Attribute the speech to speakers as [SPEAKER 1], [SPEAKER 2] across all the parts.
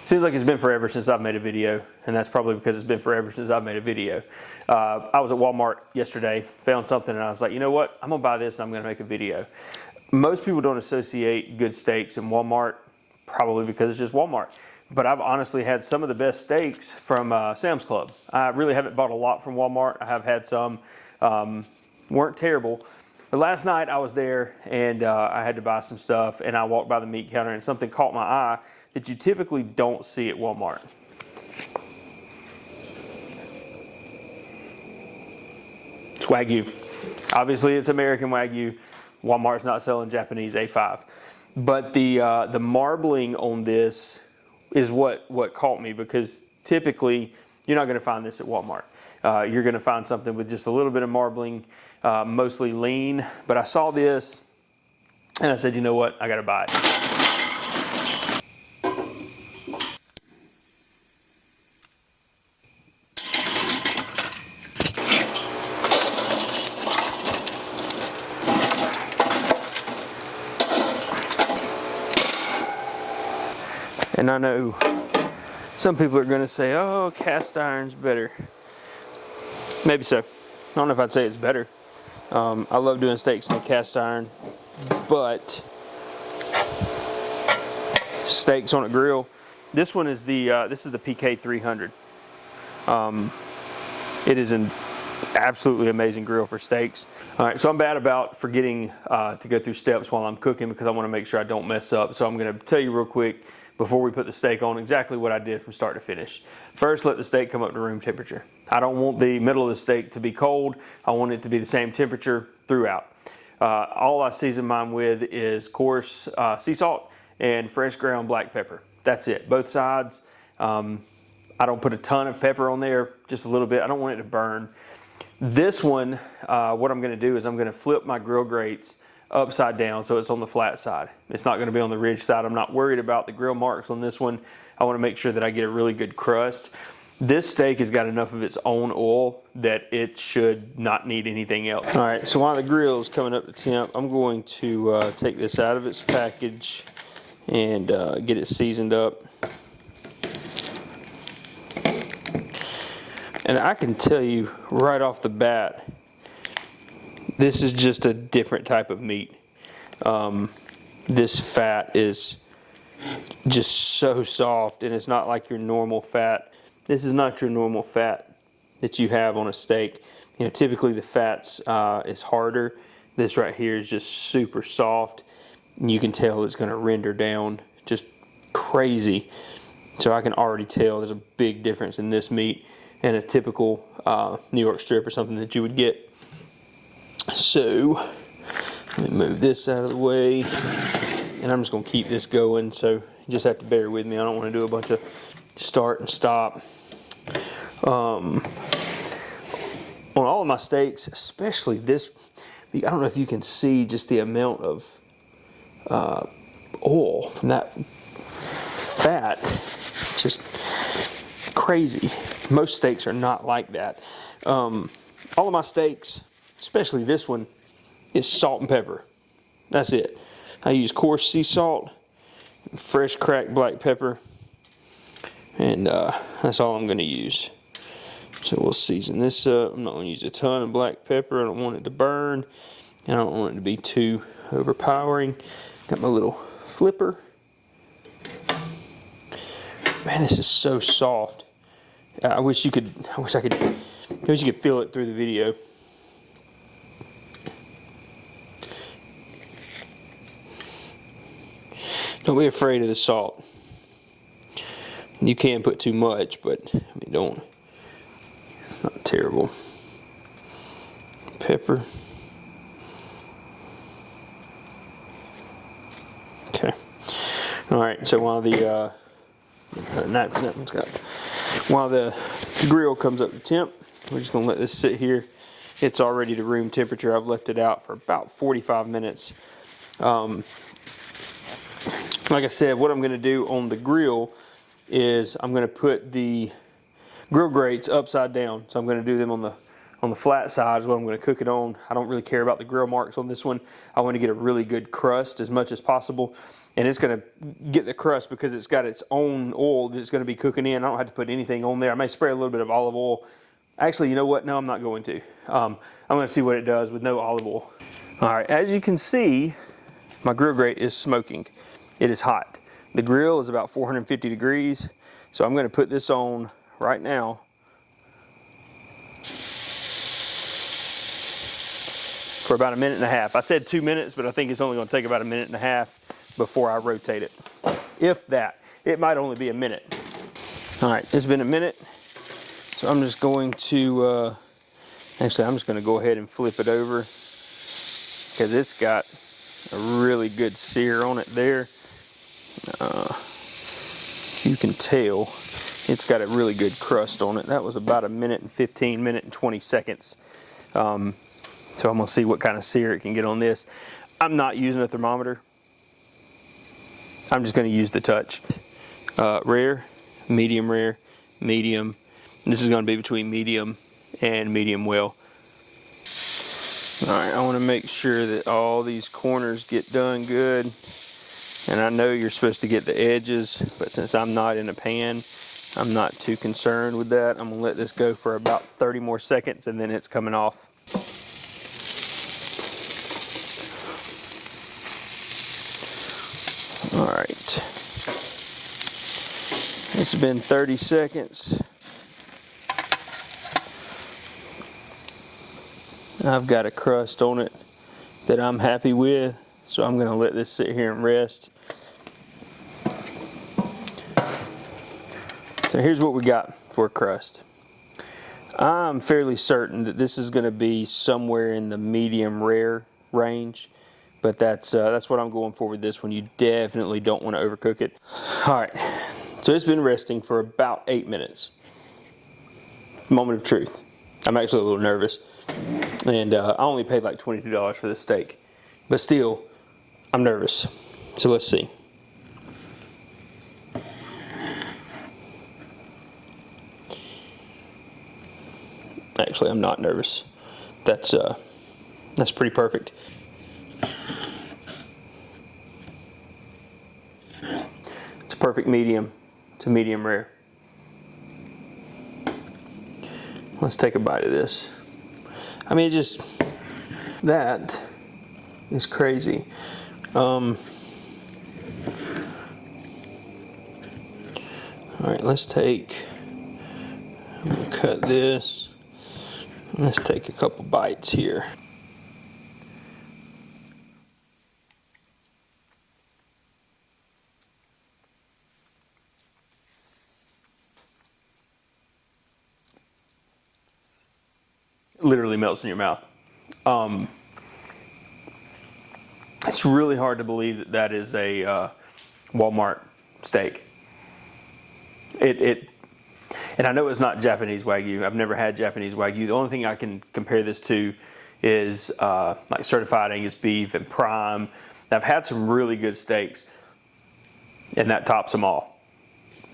[SPEAKER 1] Seems like it's been forever since I've made a video, and that's probably because it's been forever since I've made a video. I was at Wal Mart yesterday, found something, and I was like, you know what? I'm gonna buy this and I'm gonna make a video. Most people don't associate good steaks in Wal Mart, probably because it's just Wal Mart. But I've honestly had some of the best steaks from Sam's Club. I really haven't bought a lot from Wal Mart. I have had some, weren't terrible. But last night I was there and I had to buy some stuff, and I walked by the meat counter and something caught my eye that you typically don't see at Wal Mart. It's Wagyu. Obviously it's American Wagyu. Wal Mart's not selling Japanese A5. But the marbling on this is what caught me, because typically you're not going to find this at Walmart. You're going to find something with just a little bit of marbling, mostly lean. But I saw this and I said, you know what, I got to buy it. And I know some people are going to say, oh, cast iron's better. Maybe so. I don't know if I'd say it's better. I love doing steaks in a cast iron, but steaks on a grill. This one is this is the PK 300. It is an absolutely amazing grill for steaks. All right, so I'm bad about forgetting to go through steps while I'm cooking, because I want to make sure I don't mess up. So I'm going to tell you real quick, before we put the steak on, exactly what I did from start to finish. First, let the steak come up to room temperature. I don't want the middle of the steak to be cold. I want it to be the same temperature throughout. All I season mine with is coarse sea salt and fresh ground black pepper. That's it, both sides. I don't put a ton of pepper on there, just a little bit. I don't want it to burn. This one, what I'm gonna do is I'm gonna flip my grill grates upside down so it's on the flat side. It's not going to be on the ridge side. I'm not worried about the grill marks on this one. I want to make sure that I get a really good crust. This steak has got enough of its own oil that it should not need anything else. All right, so while the grill is coming up to temp, I'm going to take this out of its package and get it seasoned up. And I can tell you right off the bat, this is just a different type of meat. This fat is just so soft, and it's not like your normal fat. This is not your normal fat that you have on a steak. You know, typically the fat's is harder. This right here is just super soft, and you can tell it's going to render down just crazy. So I can already tell there's a big difference in this meat and a typical New York strip or something that you would get. So let me move this out of the way, and I'm just going to keep this going, so you just have to bear with me. I don't want to do a bunch of start and stop. On all of my steaks, especially this, I don't know if you can see just the amount of oil from that fat. Just crazy. Most steaks are not like that. All of my steaks, especially this one, is salt and pepper. That's it. I use coarse sea salt, fresh cracked black pepper, and that's all I'm going to use. So we'll season this up. I'm not going to use a ton of black pepper. I don't want it to burn, and I don't want it to be too overpowering. Got my little flipper. Man, this is so soft. I wish you could feel it through the video. Don't be afraid of the salt. You can put too much, but I mean, don't. It's not terrible. Pepper. Okay. All right. So while while the grill comes up to temp, we're just gonna let this sit here. It's already to room temperature. I've left it out for about 45 minutes. Like I said, what I'm going to do on the grill is I'm going to put the grill grates upside down. So I'm going to do them on the flat side is what I'm going to cook it on. I don't really care about the grill marks on this one. I want to get a really good crust as much as possible. and it's going to get the crust because it's got its own oil that it's going to be cooking in. I don't have to put anything on there. I may spray a little bit of olive oil. Actually, you know what? No, I'm not going to. I'm going to see what it does with no olive oil. All right, as you can see, my grill grate is smoking. It is hot. The grill is about 450 degrees, so I'm going to put this on right now. For about 1.5 minutes. I said 2 minutes, but I think it's only going to take about 1.5 minutes before I rotate it. If that. It might only be a minute. All right, it's been a minute. So I'm just going to, actually I'm just going to go ahead and flip it over because it's got a really good sear on it there. You can tell it's got a really good crust on it. That was about 1 minute and 15, minute and 20 seconds. So I'm going to see what kind of sear it can get on this. I'm not using a thermometer. I'm just going to use the touch. Rare, medium rare, medium. This is going to be between medium and medium well. Alright, I want to make sure that all these corners get done good. And I know you're supposed to get the edges, but since I'm not in a pan, I'm not too concerned with that. I'm going to let this go for about 30 more seconds and then it's coming off. Alright. It's been 30 seconds. I've got a crust on it that I'm happy with, so I'm going to let this sit here and rest. So here's what we got for a crust. I'm fairly certain that this is going to be somewhere in the medium rare range, but that's what I'm going for with this one. You definitely don't want to overcook it. All right, so it's been resting for about 8 minutes. Moment of truth. I'm actually a little nervous. And I only paid like $22 for this steak. But still, I'm nervous. So let's see. Actually, I'm not nervous. That's pretty perfect. It's a perfect medium to medium rare. Let's take a bite of this. I mean, that is crazy. All right, I'm gonna cut this. Let's take a couple bites here. It literally melts in your mouth. It's really hard to believe that that is a Wal Mart steak. And I know it's not Japanese Wagyu. I've never had Japanese Wagyu. The only thing I can compare this to is like certified Angus beef and prime. I've had some really good steaks, and that tops them all.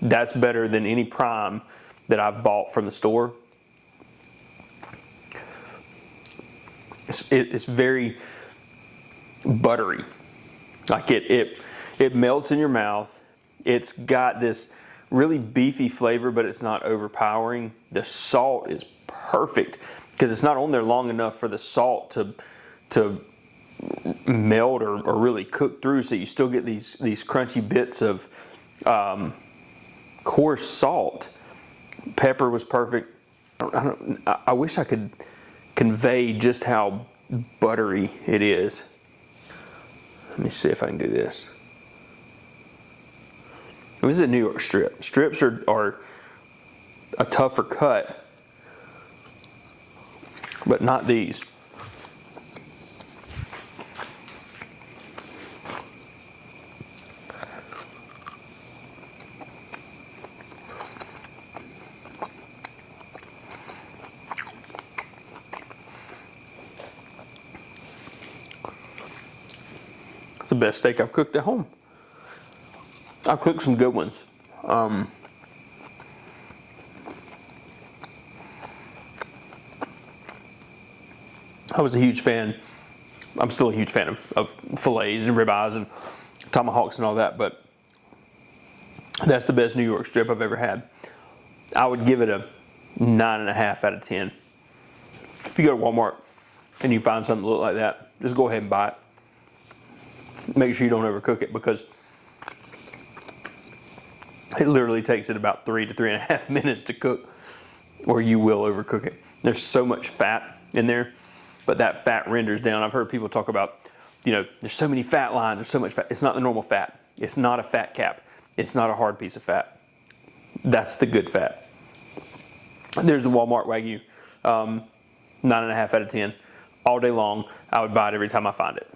[SPEAKER 1] That's better than any prime that I've bought from the store. It's very buttery. Like it melts in your mouth. It's got this really beefy flavor, but it's not overpowering. The salt is perfect because it's not on there long enough for the salt to melt or really cook through. So you still get these crunchy bits of coarse salt. Pepper was perfect. I wish I could convey just how buttery it is. Let me see if I can do this. This is a New York strip. Strips are a tougher cut, but not these. It's the best steak I've cooked at home. I've cooked some good ones. I was a huge fan. I'm still a huge fan of fillets and ribeyes and tomahawks and all that, but that's the best New York strip I've ever had. I would give it a 9.5 out of 10. If you go to Walmart and you find something that looks like that, just go ahead and buy it. Make sure you don't overcook it, because it literally takes it about 3 to 3.5 minutes to cook, or you will overcook it. There's so much fat in there, but that fat renders down. I've heard people talk about, there's so many fat lines, there's so much fat. It's not the normal fat. It's not a fat cap. It's not a hard piece of fat. That's the good fat. There's the Wal Mart Wagyu, 9.5 out of 10. All day long, I would buy it every time I find it.